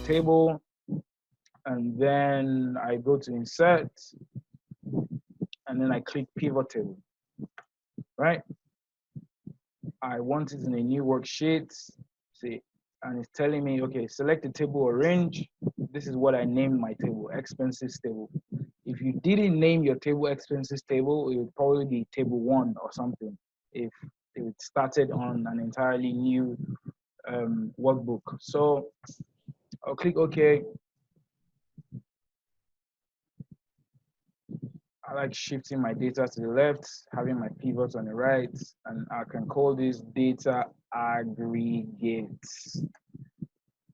table, and then I go to insert, and then I click pivot table, right? I want it in a new worksheet, see, and it's telling me, okay, select a table or range. This is what I named my table, expenses table. If you didn't name your table expenses table, it would probably be table 1 or something if it started on an entirely new workbook. So I'll click OK. I like shifting my data to the left, having my pivots on the right, and I can call this data aggregates.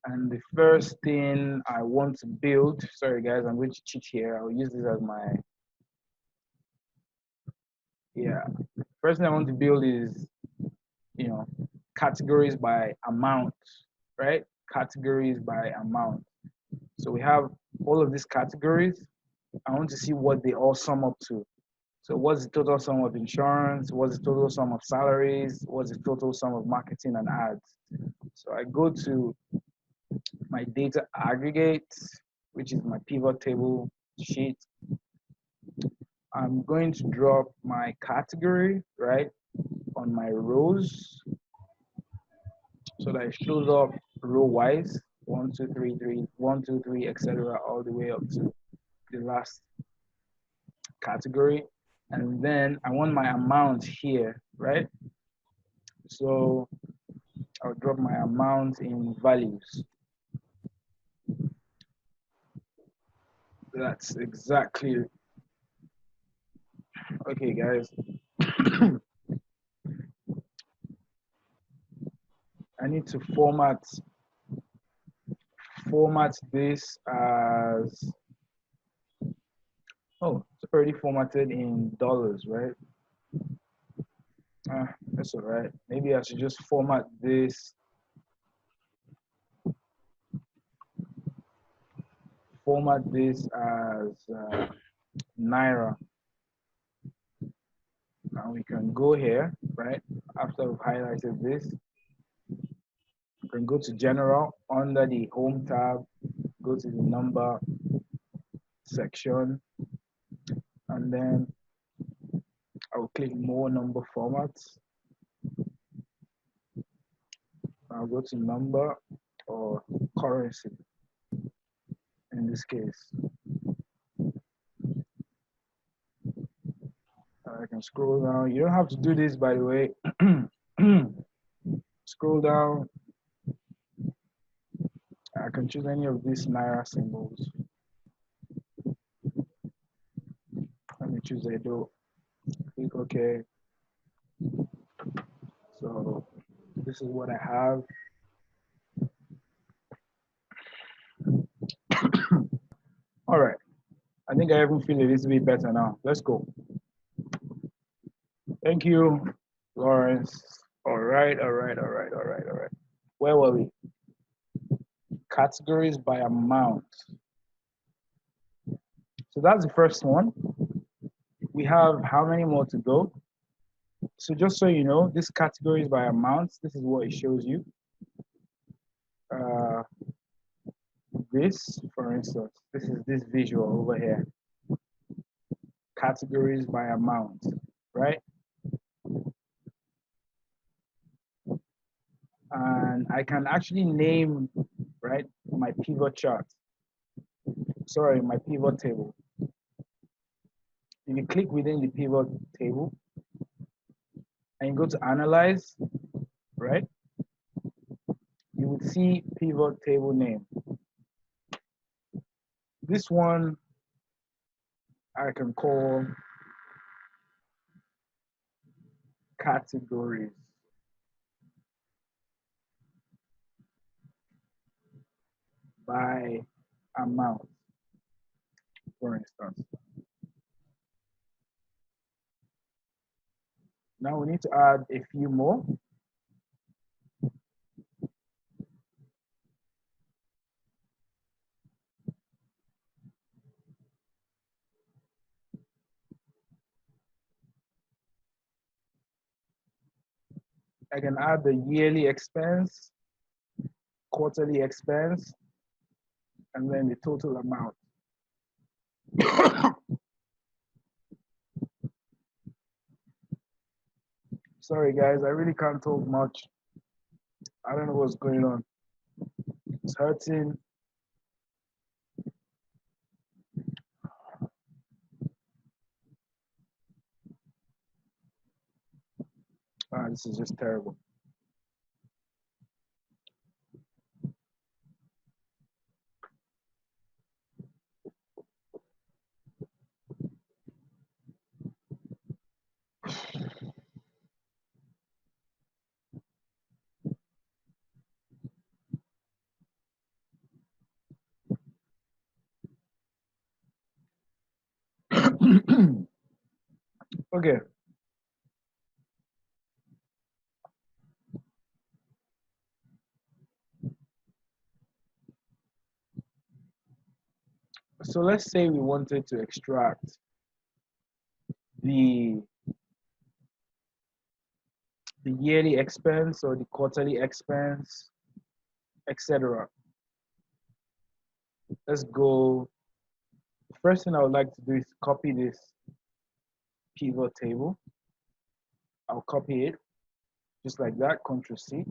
And the first thing I want to build, sorry guys, I'm going to cheat here. I'll use this as my, first thing I want to build is, categories by amount, right? Categories by amount. So we have all of these categories. I want to see what they all sum up to. So what's the total sum of insurance? What's the total sum of salaries? What's the total sum of marketing and ads? So I go to my data aggregates, which is my pivot table sheet. I'm going to drop my category, right, on my rows so that it shows up row wise, 1, 2, 3, 3, 1, 2, 3, etc., all the way up to the last category. And then I want my amount here, right? So I'll drop my amount in values. That's exactly, okay guys. I need to format this as, oh, it's already formatted in dollars, right? That's all right. Maybe I should just format this as Naira. Now we can go here, right? After we've highlighted this, we can go to General under the Home tab, go to the number section, and then I'll click More Number Formats. I'll go to number or currency in this case. I can scroll down. You don't have to do this, by the way. Scroll down. I can choose any of these Naira symbols. Let me choose Edo. Click OK. So this is what I have. All right. I think I even feel a little bit better now. Let's go. Thank you, Lawrence. All right. Where were we? Categories by amount. So that's the first one. We have how many more to go? So just so you know, this categories by amount, this is what it shows you. This, for instance, this is this visual over here. Categories by amount, right? And I can actually name, right, my pivot chart. Sorry, my pivot table. If you click within the pivot table and you go to analyze, right, you would see pivot table name. This one I can call categories by amount, for instance. Now we need to add a few more. I can add the yearly expense, quarterly expense, and then the total amount. Sorry guys, I really can't talk much. I don't know what's going on. It's hurting. This is just terrible. Okay. So let's say we wanted to extract the yearly expense or the quarterly expense, etc. Let's go. The first thing I would like to do is copy this pivot table. I'll copy it just like that, Ctrl C.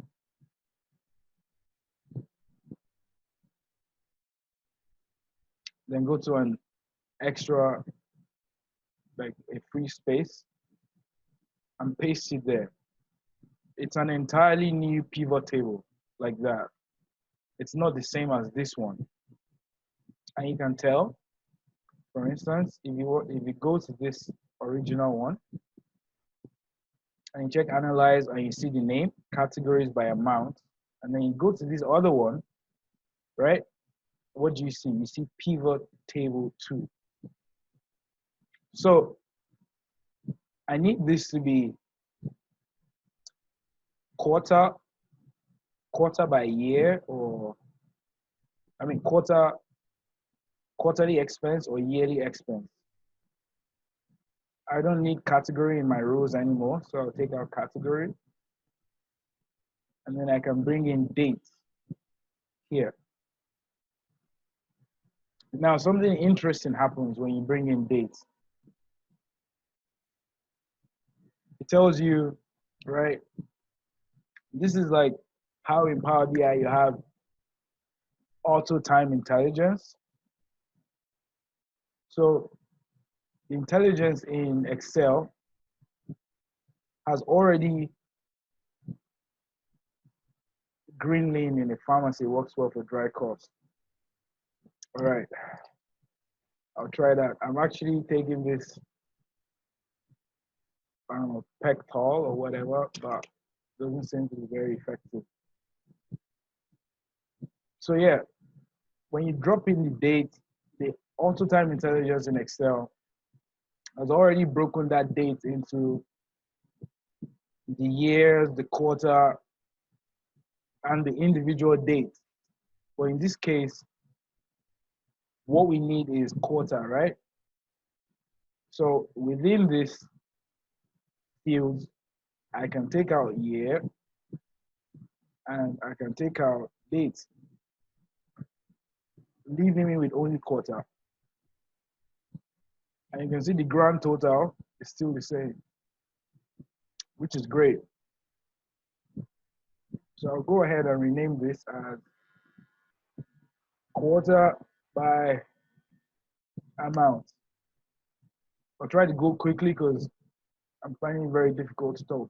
Then go to an extra, like a free space, and paste it there. It's an entirely new pivot table like that. It's not the same as this one. And you can tell, for instance, if you go to this original one and you check analyze and you see the name, categories by amount, and then you go to this other one, right? What do you see? You see pivot table 2. So I need this to be quarter by year, or I mean quarterly expense or yearly expense. I don't need category in my rows anymore, so I'll take out category, and then I can bring in dates here. Now something interesting happens when you bring in dates. It tells you, right, this is like how in Power BI you have auto time intelligence. So the intelligence in Excel has already green lane in a pharmacy works well for dry coughs. All right, I'll try that. I'm actually taking this, I don't know, Pectol or whatever, but it doesn't seem to be very effective. So yeah, when you drop in the date, the auto time intelligence in Excel has already broken that date into the years, the quarter, and the individual date. But in this case, what we need is quarter, right? So within this fields, I can take out year and I can take out date, leaving me with only quarter. And you can see the grand total is still the same, which is great. So I'll go ahead and rename this as quarter by amount. I'll try to go quickly because I'm finding it very difficult to talk.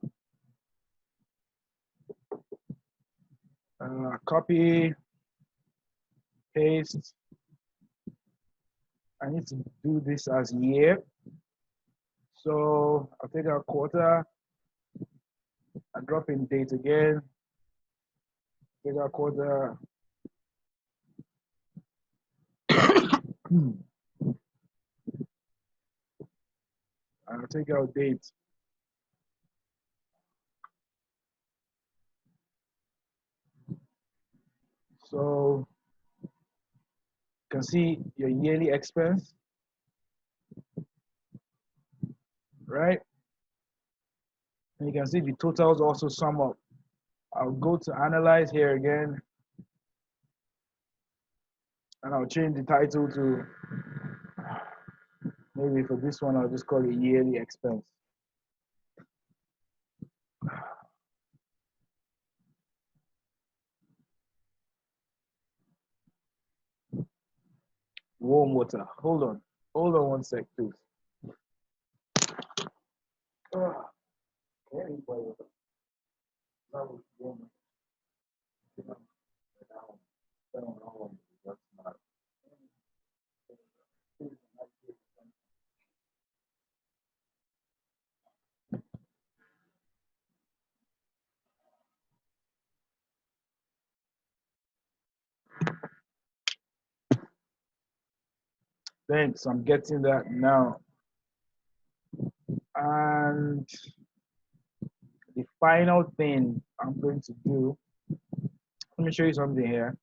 Copy, paste. I need to do this as year. So I'll take out quarter, I drop in date again, take out quarter. I'll take out date. So you can see your yearly expense, right? And you can see the totals also sum up. I'll go to analyze here again. And I'll change the title to, maybe for this one, I'll just call it yearly expense. Warm water. Hold on one sec, please. Thanks, I'm getting that now. And the final thing I'm going to do, let me show you something here.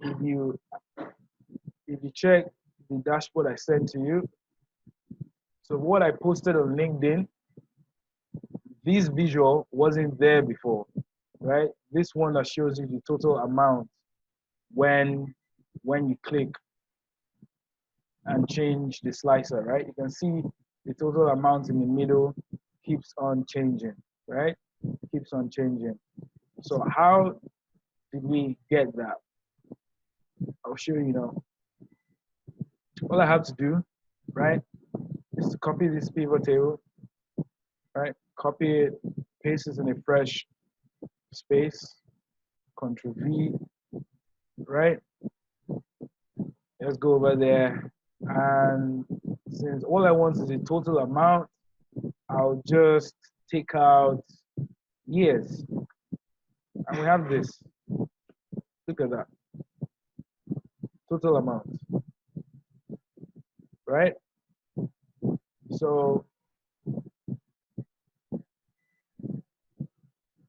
If you check the dashboard I sent to you, so what I posted on LinkedIn, this visual wasn't there before, right? This one that shows you the total amount when you click and change the slicer, right? You can see the total amount in the middle keeps on changing, right? Keeps on changing. So how did we get that? I'll show you now. All I have to do, right, is to copy this pivot table, right? Copy it, paste it in a fresh space, Control V, right? Let's go over there. And since all I want is the total amount, I'll just take out years. And we have this. Look at that. Total amount. Right? So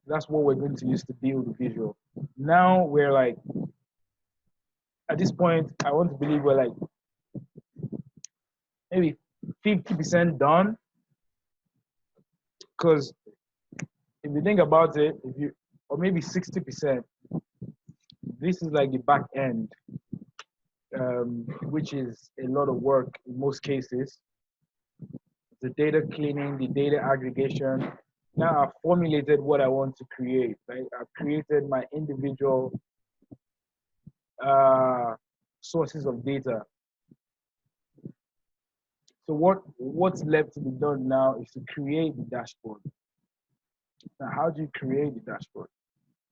that's what we're going to use to build the visual. Now we're like, at this point, I want to believe we're like maybe 50% done. Because if you think about it, or maybe 60%, this is like the back end, which is a lot of work in most cases. The data cleaning, the data aggregation. Now I've formulated what I want to create, right? I've created my individual sources of data. So what's left to be done now is to create the dashboard. Now, how do you create the dashboard?